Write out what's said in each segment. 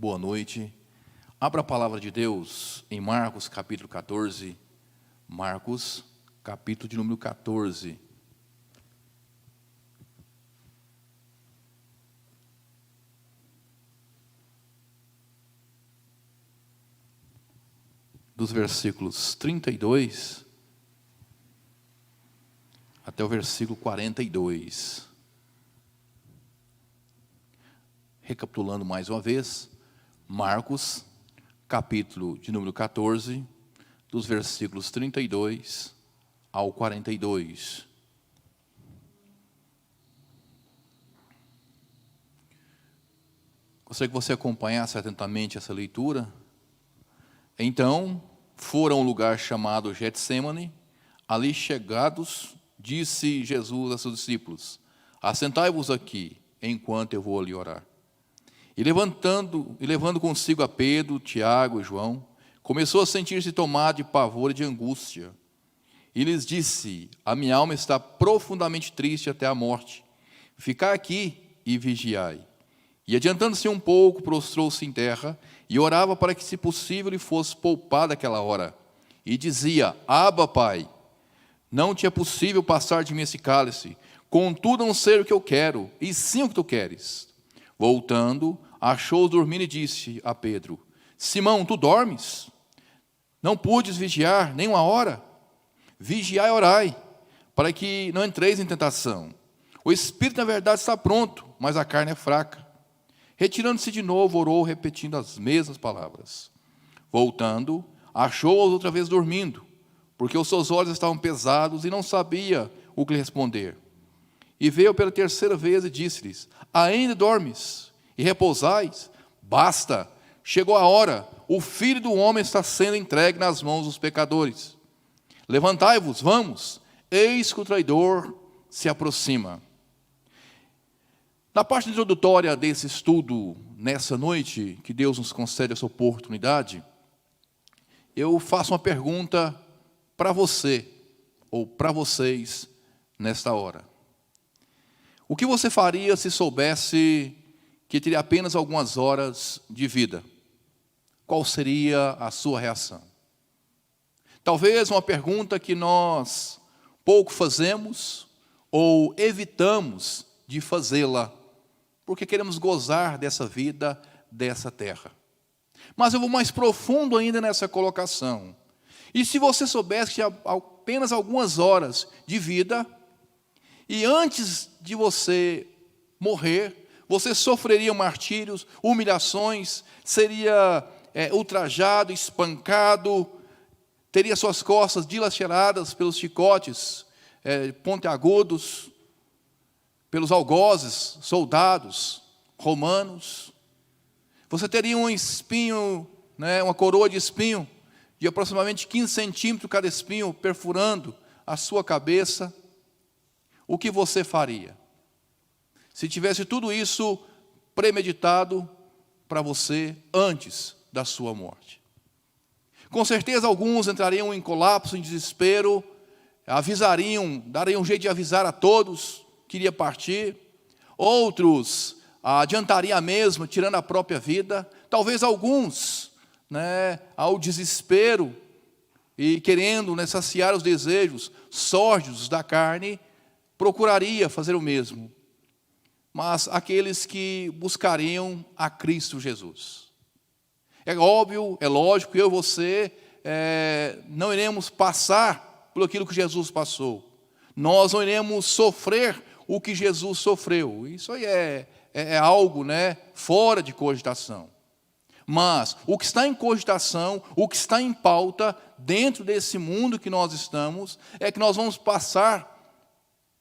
boa noite. Abra a palavra de Deus em Marcos, capítulo 14. Marcos, capítulo de número 14. Dos versículos 32 até o versículo 42. Recapitulando mais uma vez, Marcos, capítulo de número 14, dos versículos 32 ao 42. Gostaria que você acompanhasse atentamente essa leitura. Então, foram a um lugar chamado Getsêmani. Ali chegados, disse Jesus a seus discípulos: assentai-vos aqui, enquanto eu vou ali orar. E levando consigo a Pedro, Tiago e João, começou a sentir-se tomado de pavor e de angústia. E lhes disse: a minha alma está profundamente triste até a morte. Ficai aqui e vigiai. E adiantando-se um pouco, prostrou-se em terra e orava para que, se possível, lhe fosse poupada aquela hora. E dizia: Abba, Pai, não te é possível passar de mim esse cálice, contudo não ser o que eu quero, e sim o que tu queres. Voltando, achou-os dormindo e disse a Pedro: Simão, tu dormes? Não pudes vigiar nem uma hora? Vigiai e orai, para que não entreis em tentação. O espírito, na verdade, está pronto, mas a carne é fraca. Retirando-se de novo, orou, repetindo as mesmas palavras. Voltando, achou-os outra vez dormindo, porque os seus olhos estavam pesados e não sabia o que lhe responder. E veio pela terceira vez e disse-lhes: ainda dormes e repousais? Basta, chegou a hora, o Filho do Homem está sendo entregue nas mãos dos pecadores. Levantai-vos, vamos, eis que o traidor se aproxima. Na parte introdutória desse estudo, nessa noite, que Deus nos concede essa oportunidade, eu faço uma pergunta para você, ou para vocês, nesta hora. O que você faria se soubesse que teria apenas algumas horas de vida? Qual seria a sua reação? Talvez uma pergunta que nós pouco fazemos ou evitamos de fazê-la, porque queremos gozar dessa vida, dessa terra. Mas eu vou mais profundo ainda nessa colocação. E se você soubesse que tinha apenas algumas horas de vida, e antes de você morrer, você sofreria martírios, humilhações, seria ultrajado, espancado, teria suas costas dilaceradas pelos chicotes pontiagudos, pelos algozes, soldados romanos. Você teria um espinho, uma coroa de espinho, de aproximadamente 15 centímetros cada espinho, perfurando a sua cabeça. O que você faria? Se tivesse tudo isso premeditado para você antes da sua morte. Com certeza alguns entrariam em colapso, em desespero, dariam um jeito de avisar a todos que iria partir. Outros adiantariam a mesma, tirando a própria vida. Talvez alguns, ao desespero e querendo saciar os desejos sórdidos da carne, procuraria fazer o mesmo. Mas aqueles que buscariam a Cristo Jesus. É óbvio, é lógico, eu e você não iremos passar por aquilo que Jesus passou. Nós não iremos sofrer o que Jesus sofreu. Isso aí é algo fora de cogitação. Mas o que está em cogitação, o que está em pauta, dentro desse mundo que nós estamos, é que nós vamos passar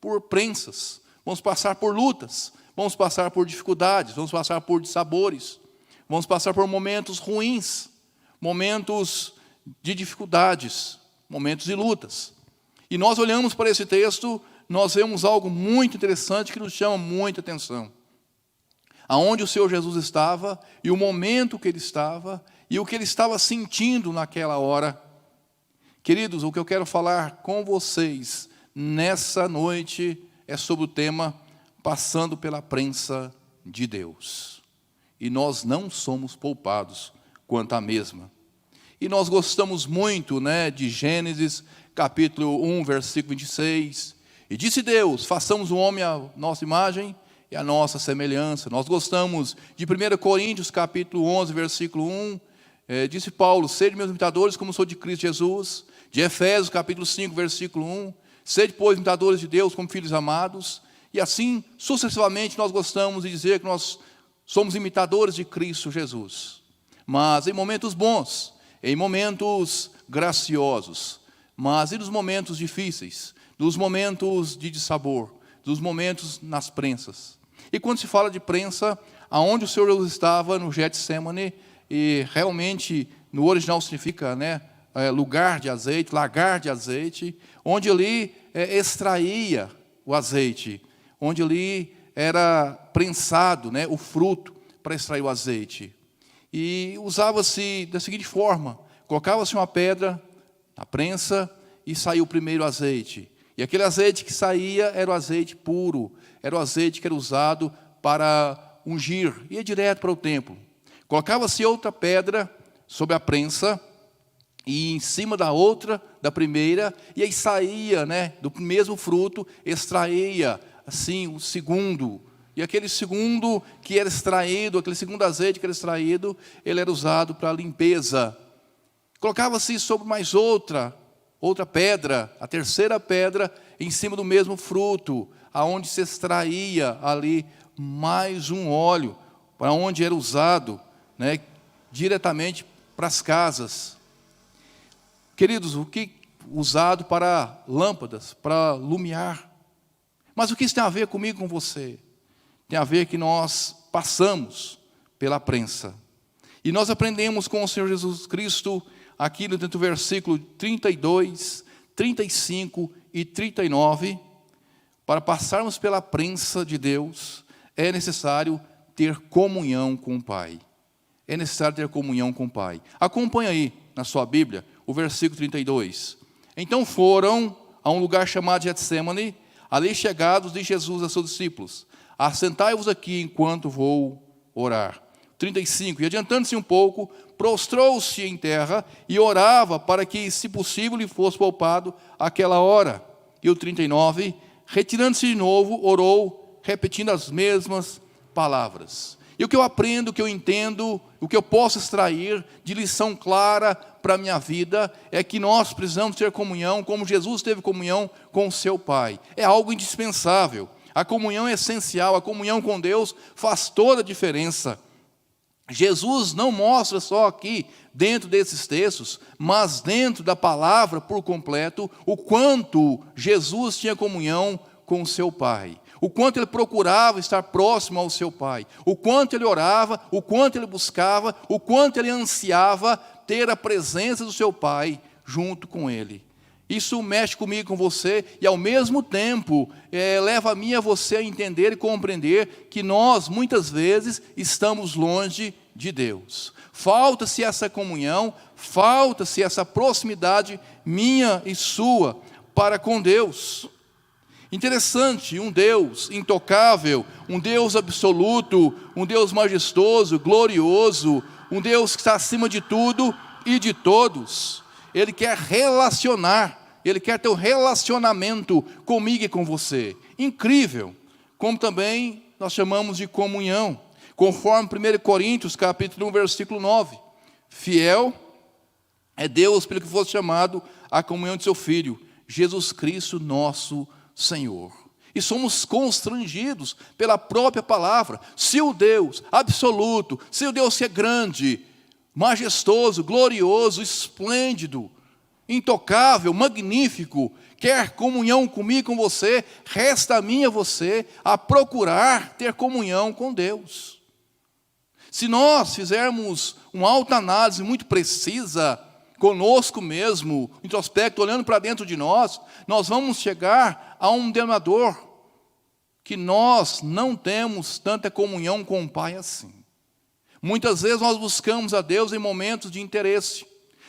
por prensas, vamos passar por lutas, vamos passar por dificuldades, vamos passar por dissabores, vamos passar por momentos ruins, momentos de dificuldades, momentos de lutas. E nós olhamos para esse texto, nós vemos algo muito interessante que nos chama muita atenção. Aonde o Senhor Jesus estava, e o momento que Ele estava, e o que Ele estava sentindo naquela hora. Queridos, o que eu quero falar com vocês nessa noite é sobre o tema passando pela prensa de Deus. e nós não somos poupados quanto à mesma. E nós gostamos muito, de Gênesis, capítulo 1, versículo 26. E disse Deus, façamos o homem à nossa imagem e à nossa semelhança. Nós gostamos de 1 Coríntios, capítulo 11, versículo 1. Disse Paulo, sede meus imitadores como sou de Cristo Jesus. De Efésios, capítulo 5, versículo 1. Sede, pois, imitadores de Deus como filhos amados. E assim, sucessivamente, nós gostamos de dizer que nós somos imitadores de Cristo Jesus. Mas em momentos bons, em momentos graciosos, mas e nos momentos difíceis, nos momentos de dissabor, dos momentos nas prensas. E quando se fala de prensa, aonde o Senhor Jesus estava, no Getsemane, e realmente no original significa lugar de azeite, lagar de azeite, onde ali extraía o azeite, onde ali era prensado o fruto para extrair o azeite. E usava-se da seguinte forma, colocava-se uma pedra na prensa e saiu o primeiro azeite. E aquele azeite que saía era o azeite puro, era o azeite que era usado para ungir, ia direto para o templo. Colocava-se outra pedra sobre a prensa, e em cima da outra, da primeira, e aí saía do mesmo fruto, extraía assim o segundo. E aquele segundo que era extraído, aquele segundo azeite que era extraído, ele era usado para a limpeza. Colocava-se sobre mais outra pedra, a terceira pedra, em cima do mesmo fruto, aonde se extraía ali mais um óleo, para onde era usado diretamente para as casas. Queridos, o que usado para lâmpadas, para lumiar. Mas o que isso tem a ver comigo, com você? Tem a ver que nós passamos pela prensa. E nós aprendemos com o Senhor Jesus Cristo, aqui dentro do versículo 32, 35 e 39, para passarmos pela prensa de Deus, é necessário ter comunhão com o Pai. É necessário ter comunhão com o Pai. Acompanha aí, na sua Bíblia, o versículo 32. Então foram a um lugar chamado Getsemane, ali chegados de Jesus a seus discípulos. Assentai-vos aqui enquanto vou orar. 35. E adiantando-se um pouco, prostrou-se em terra e orava para que, se possível, lhe fosse poupado aquela hora. E o 39. Retirando-se de novo, orou, repetindo as mesmas palavras. E o que eu aprendo, o que eu entendo, o que eu posso extrair de lição clara para a minha vida, é que nós precisamos ter comunhão, como Jesus teve comunhão com o seu Pai. É algo indispensável. A comunhão é essencial, a comunhão com Deus faz toda a diferença. Jesus não mostra só aqui, dentro desses textos, mas dentro da palavra por completo, o quanto Jesus tinha comunhão com o seu Pai. O quanto ele procurava estar próximo ao seu Pai. O quanto ele orava, o quanto ele buscava, o quanto ele ansiava ter a presença do seu Pai junto com ele. Isso mexe comigo, com você, e ao mesmo tempo leva a mim e a você a entender e compreender que nós, muitas vezes, estamos longe de Deus. Falta-se essa comunhão, falta-se essa proximidade minha e sua para com Deus. Interessante, um Deus intocável, um Deus absoluto, um Deus majestoso, glorioso, um Deus que está acima de tudo e de todos. Ele quer relacionar, Ele quer ter um relacionamento comigo e com você. Incrível, como também nós chamamos de comunhão, conforme 1 Coríntios, capítulo 1, versículo 9. Fiel é Deus pelo que fosse chamado a comunhão de seu Filho, Jesus Cristo, nosso Senhor. E somos constrangidos pela própria palavra. Se o Deus absoluto, se o Deus que é grande, majestoso, glorioso, esplêndido, intocável, magnífico, quer comunhão comigo, com você, resta a mim e a você a procurar ter comunhão com Deus. Se nós fizermos uma autoanálise muito precisa, conosco mesmo, introspecto, olhando para dentro de nós, nós vamos chegar a um denominador que nós não temos tanta comunhão com o Pai assim. Muitas vezes nós buscamos a Deus em momentos de interesse,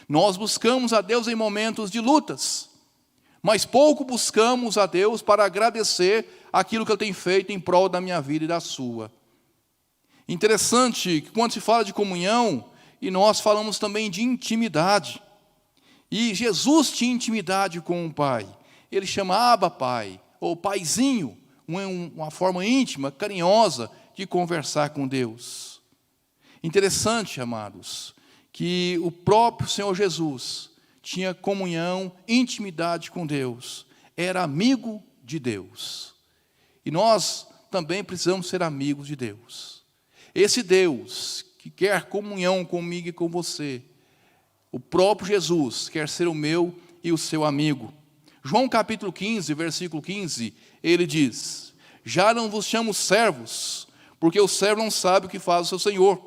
nós buscamos a Deus em momentos de lutas, mas pouco buscamos a Deus para agradecer aquilo que Ele tem feito em prol da minha vida e da sua. Interessante que quando se fala de comunhão, e nós falamos também de intimidade. E Jesus tinha intimidade com o Pai. Ele chamava Pai, ou Paizinho, uma forma íntima, carinhosa de conversar com Deus. Interessante, amados, que o próprio Senhor Jesus tinha comunhão, intimidade com Deus. Era amigo de Deus. E nós também precisamos ser amigos de Deus. Esse Deus que quer comunhão comigo e com você, o próprio Jesus quer ser o meu e o seu amigo. João capítulo 15, versículo 15, ele diz: já não vos chamo servos, porque o servo não sabe o que faz o seu senhor,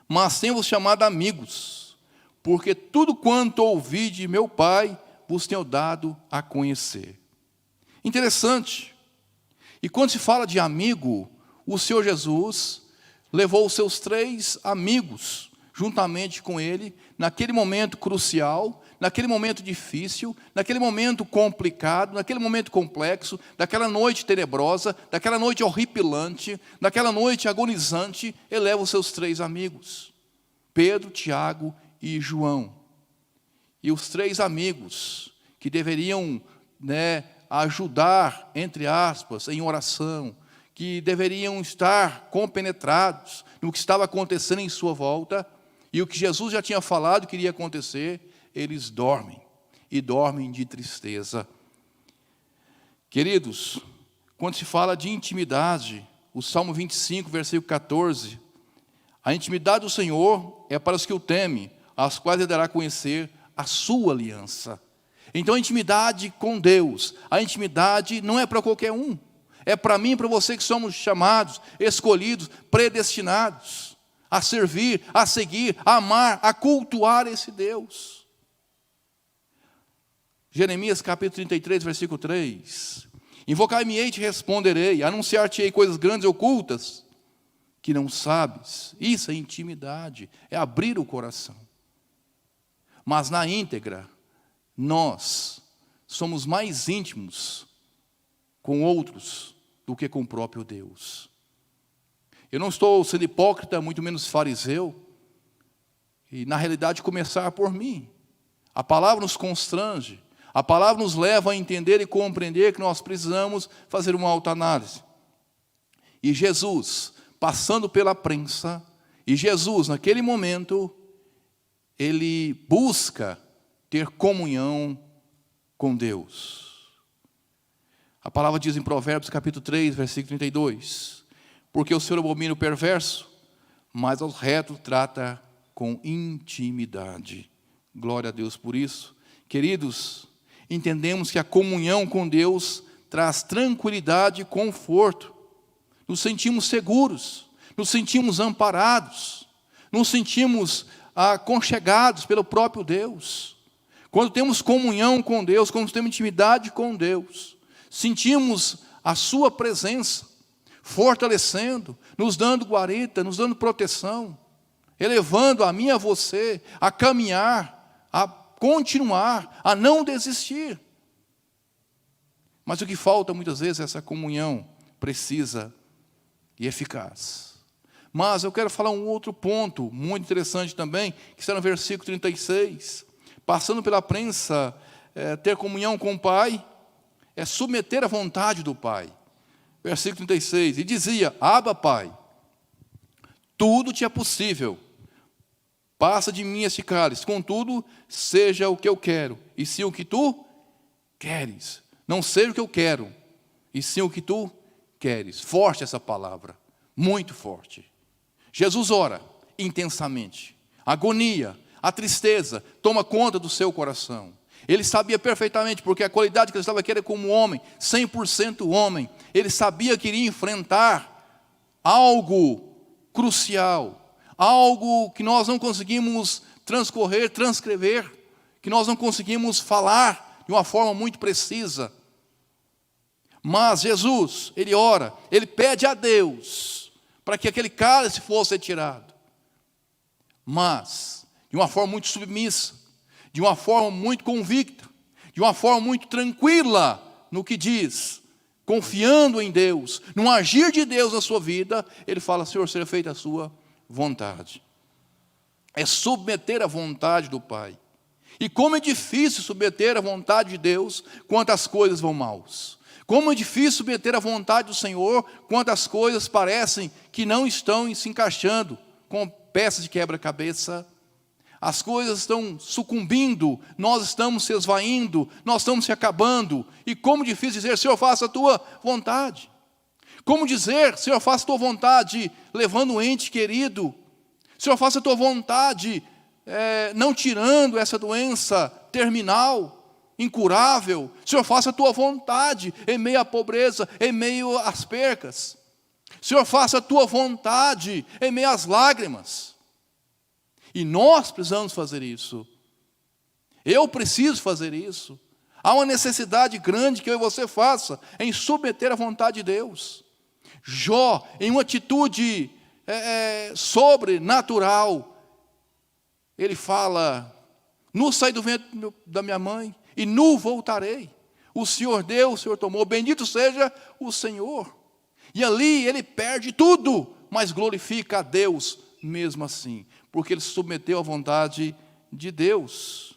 mas tenho-vos chamado amigos, porque tudo quanto ouvi de meu Pai vos tenho dado a conhecer. Interessante. E quando se fala de amigo, o Senhor Jesus levou os seus 3 amigos juntamente com ele, naquele momento crucial, naquele momento difícil, naquele momento complicado, naquele momento complexo, daquela noite tenebrosa, daquela noite horripilante, daquela noite agonizante. Ele leva os seus 3 amigos, Pedro, Tiago e João. E os 3 amigos que deveriam, ajudar, entre aspas, em oração, que deveriam estar compenetrados no que estava acontecendo em sua volta, e o que Jesus já tinha falado que iria acontecer, eles dormem, e dormem de tristeza. Queridos, quando se fala de intimidade, o Salmo 25, versículo 14, a intimidade do Senhor é para os que o temem, aos quais ele dará a conhecer a sua aliança. Então a intimidade com Deus, a intimidade não é para qualquer um, é para mim e para você que somos chamados, escolhidos, predestinados a servir, a seguir, a amar, a cultuar esse Deus. Jeremias capítulo 33, versículo 3. Invocai-me-ei e te responderei, anunciar-te-ei coisas grandes e ocultas que não sabes. Isso é intimidade, é abrir o coração. Mas na íntegra, nós somos mais íntimos com outros do que com o próprio Deus. Eu não estou sendo hipócrita, muito menos fariseu, e na realidade começar por mim. A palavra nos constrange, a palavra nos leva a entender e compreender que nós precisamos fazer uma autoanálise. E Jesus, passando pela prensa, e Jesus, naquele momento, ele busca ter comunhão com Deus. A palavra diz em Provérbios capítulo 3, versículo 32, porque o Senhor abomina o perverso, mas aos retos trata com intimidade. Glória a Deus por isso. Queridos, entendemos que a comunhão com Deus traz tranquilidade e conforto. Nos sentimos seguros, nos sentimos amparados, nos sentimos aconchegados pelo próprio Deus. Quando temos comunhão com Deus, quando temos intimidade com Deus, sentimos a sua presença, fortalecendo, nos dando guarita, nos dando proteção, elevando a mim e a você a caminhar, a continuar, a não desistir. Mas o que falta muitas vezes é essa comunhão precisa e eficaz. Mas eu quero falar um outro ponto muito interessante também, que está no versículo 36. Passando pela prensa, ter comunhão com o Pai, é submeter a vontade do Pai. Versículo 36, e dizia: Abba, Pai, tudo te é possível, passa de mim este cálice, contudo, seja o que eu quero, e sim o que tu queres. Não seja o que eu quero, e sim o que tu queres. Forte essa palavra, muito forte. Jesus ora intensamente, a agonia, a tristeza toma conta do seu coração. Ele sabia perfeitamente, porque a qualidade que ele estava aqui era como homem, 100% homem. Ele sabia que iria enfrentar algo crucial, algo que nós não conseguimos transcrever, que nós não conseguimos falar de uma forma muito precisa. Mas Jesus, ele ora, ele pede a Deus para que aquele cálice fosse retirado. Mas, de uma forma muito submissa, de uma forma muito convicta, de uma forma muito tranquila no que diz: confiando em Deus, no agir de Deus na sua vida, ele fala: Senhor, seja feita a sua vontade. É submeter a vontade do Pai. E como é difícil submeter a vontade de Deus quando as coisas vão maus. Como é difícil submeter a vontade do Senhor quando as coisas parecem que não estão se encaixando com peças de quebra-cabeça. As coisas estão sucumbindo, nós estamos se esvaindo, nós estamos se acabando. E como difícil dizer: Senhor, faça a tua vontade. Como dizer: Senhor, faça a tua vontade, levando um ente querido. Senhor, faça a tua vontade, não tirando essa doença terminal, incurável. Senhor, faça a tua vontade em meio à pobreza, em meio às percas. Senhor, faça a tua vontade em meio às lágrimas. E nós precisamos fazer isso. Eu preciso fazer isso. Há uma necessidade grande que eu e você faça em submeter a vontade de Deus. Jó, em uma atitude sobrenatural, ele fala: nu saí do ventre da minha mãe e nu voltarei. O Senhor deu, o Senhor tomou, bendito seja o Senhor. E ali ele perde tudo, mas glorifica a Deus mesmo assim, porque ele se submeteu à vontade de Deus.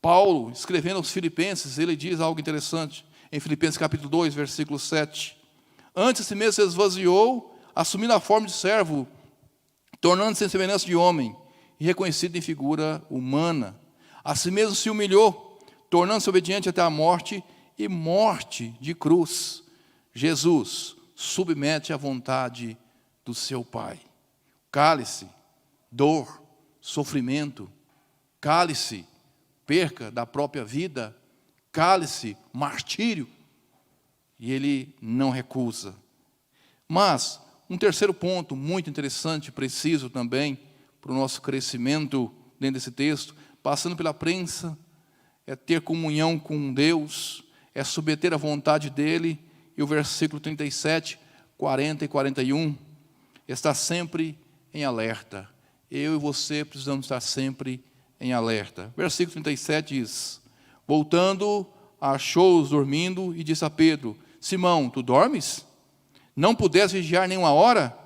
Paulo, escrevendo aos Filipenses, ele diz algo interessante, em Filipenses capítulo 2, versículo 7. Antes de si mesmo se esvaziou, assumindo a forma de servo, tornando-se em semelhança de homem, e reconhecido em figura humana. A si mesmo se humilhou, tornando-se obediente até a morte, e morte de cruz. Jesus submete à vontade do seu Pai. Cálice, dor, sofrimento, cálice, perca da própria vida, cálice, martírio, e ele não recusa. Mas um terceiro ponto muito interessante, preciso também para o nosso crescimento dentro desse texto, passando pela prensa, é ter comunhão com Deus, é submeter a vontade dele. E o versículo 37, 40 e 41 está sempre em alerta. Eu e você precisamos estar sempre em alerta. Versículo 37 diz: voltando, achou-os dormindo e disse a Pedro: Simão, tu dormes? Não pudeste vigiar nem uma hora?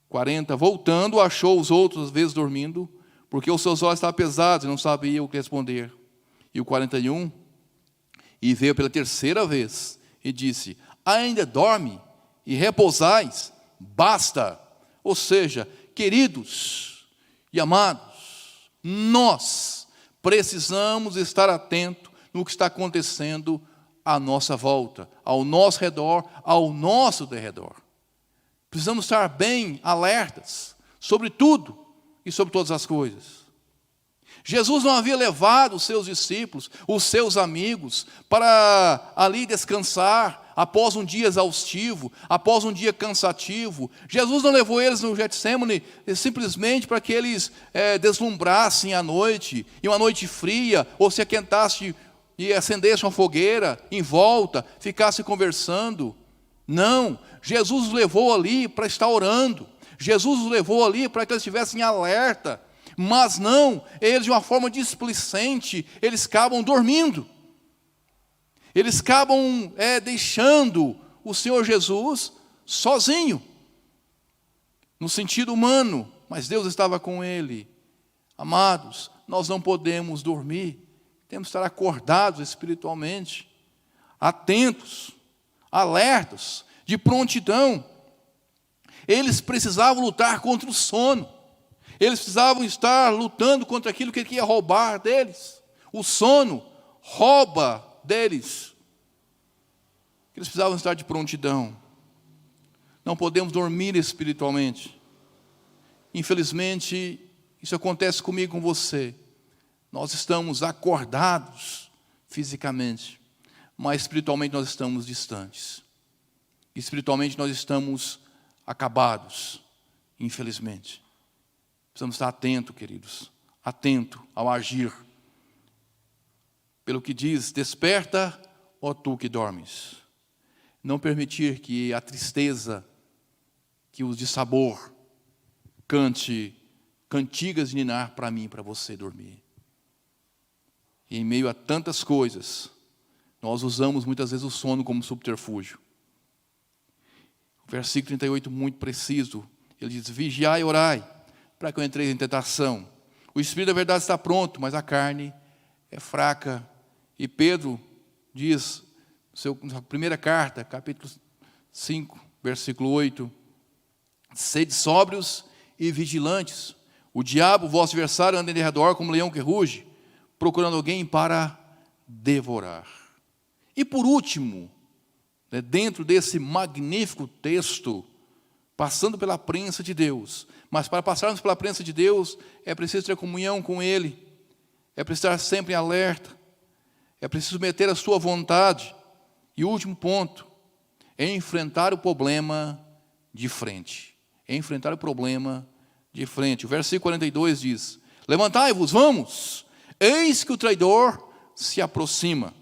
40, voltando, achou os outros às vezes dormindo, porque os seus olhos estavam pesados e não sabia o que responder. E o 41, e veio pela terceira vez e disse: ainda dorme e repousais? Basta. Ou seja, queridos e amados, nós precisamos estar atentos no que está acontecendo à nossa volta, ao nosso redor, ao nosso derredor. Precisamos estar bem alertas sobre tudo e sobre todas as coisas. Jesus não havia levado os seus discípulos, os seus amigos, para ali descansar após um dia exaustivo, após um dia cansativo. Jesus não levou eles no Getsemane simplesmente para que eles deslumbrassem à noite, em uma noite fria, ou se aquentassem e acendessem uma fogueira em volta, ficassem conversando. Não, Jesus os levou ali para estar orando. Jesus os levou ali para que eles estivessem em alerta. Mas não, eles de uma forma displicente, eles acabam dormindo. Eles acabam deixando o Senhor Jesus sozinho, no sentido humano, mas Deus estava com ele. Amados, nós não podemos dormir, temos que estar acordados espiritualmente, atentos, alertas, de prontidão. Eles precisavam lutar contra o sono. Eles precisavam estar lutando contra aquilo que ele queria roubar deles. O sono rouba deles. Eles precisavam estar de prontidão. Não podemos dormir espiritualmente. Infelizmente, isso acontece comigo e com você. Nós estamos acordados fisicamente, mas espiritualmente nós estamos distantes. Espiritualmente nós estamos acabados, infelizmente. Precisamos estar atentos, queridos, atento ao agir. Pelo que diz: desperta, ó tu que dormes. Não permitir que a tristeza, que os dissabor, cante cantigas de ninar para mim e para você dormir. E em meio a tantas coisas, Nós usamos muitas vezes o sono como subterfúgio. O versículo 38, muito preciso. Ele diz: vigiai e orai, para que eu entrei em tentação. O Espírito da verdade está pronto, mas a carne é fraca. E Pedro diz, na primeira carta, capítulo 5, versículo 8, sede sóbrios e vigilantes. O diabo, vosso adversário, anda em redor como leão que ruge, procurando alguém para devorar. E por último, dentro desse magnífico texto, passando pela presença de Deus, mas para passarmos pela presença de Deus, é preciso ter comunhão com Ele, é preciso estar sempre em alerta, é preciso meter a sua vontade. E o último ponto, é enfrentar o problema de frente. É enfrentar o problema de frente. O versículo 42 diz: levantai-vos, vamos, eis que o traidor se aproxima.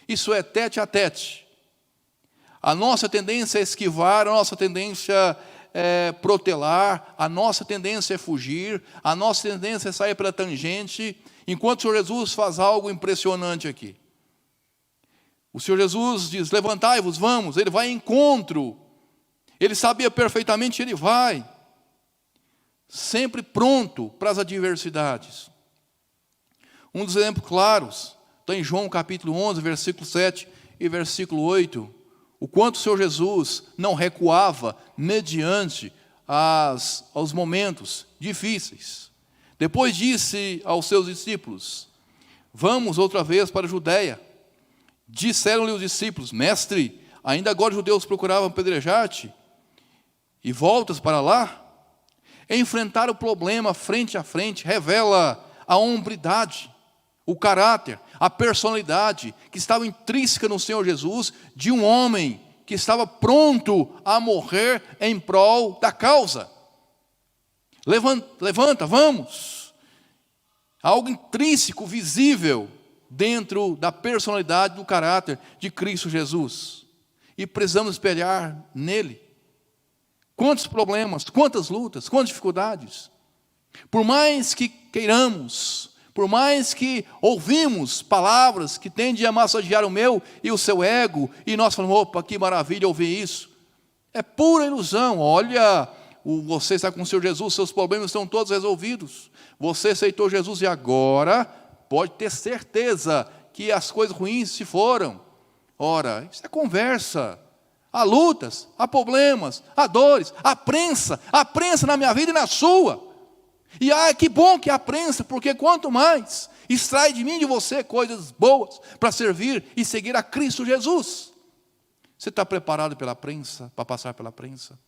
Isso é tete a tete. A nossa tendência é esquivar, a nossa tendência é protelar, a nossa tendência é fugir, a nossa tendência é sair pela tangente, enquanto o Senhor Jesus faz algo impressionante aqui. O Senhor Jesus diz: levantai-vos, vamos. Ele vai em encontro. Ele sabia perfeitamente, ele vai. Sempre pronto para as adversidades. Um dos exemplos claros está em João capítulo 11, versículo 7 e versículo 8. O quanto o Senhor Jesus não recuava mediante aos momentos difíceis. Depois disse aos seus discípulos: vamos outra vez para a Judeia. Disseram-lhe os discípulos: mestre, ainda agora os judeus procuravam apedrejar-te, e voltas para lá? Enfrentar o problema frente a frente revela a hombridade, o caráter, a personalidade que estava intrínseca no Senhor Jesus, de um homem que estava pronto a morrer em prol da causa. Levanta, vamos. Algo intrínseco, visível, dentro da personalidade, do caráter de Cristo Jesus. E precisamos espelhar nele. Quantos problemas, quantas lutas, quantas dificuldades. Por mais que queiramos, por mais que ouvimos palavras que tendem a massagear o meu e o seu ego, e nós falamos: opa, que maravilha ouvir isso. É pura ilusão. Olha, você está com o Senhor Jesus, seus problemas estão todos resolvidos. Você aceitou Jesus e agora pode ter certeza que as coisas ruins se foram. Ora, isso é conversa. Há lutas, há problemas, há dores, há prensa na minha vida e na sua. E que bom que há prensa, porque quanto mais extrai de mim e de você coisas boas para servir e seguir a Cristo Jesus. Você está preparado pela prensa, para passar pela prensa?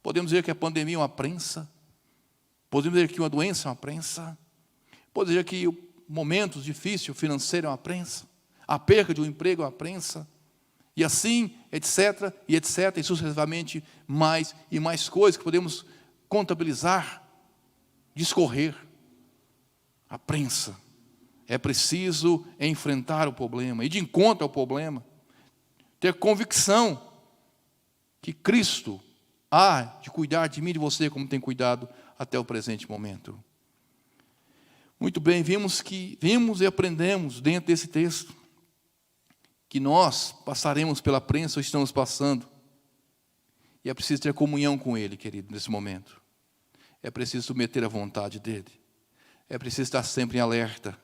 Podemos dizer que a pandemia é uma prensa. Podemos dizer que uma doença é uma prensa. Podemos dizer que momentos difíceis, financeiro é uma prensa. A perda de um emprego é uma prensa. E assim, etc, e sucessivamente mais e mais coisas que podemos contabilizar, discorrer. A prensa. É preciso enfrentar o problema, ir de encontro ao problema, ter convicção que Cristo há de cuidar de mim e de você como tem cuidado até o presente momento. Muito bem, vimos e aprendemos dentro desse texto que nós passaremos pela prensa ou estamos passando. E é preciso ter comunhão com Ele, querido, nesse momento. É preciso submeter à vontade dEle. É preciso estar sempre em alerta.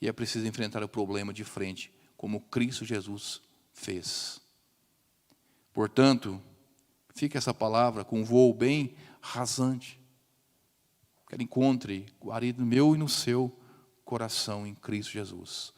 E é preciso enfrentar o problema de frente, como Cristo Jesus fez. Portanto, fica essa palavra com um voo bem rasante. Que ela encontre guarida no meu e no seu coração em Cristo Jesus.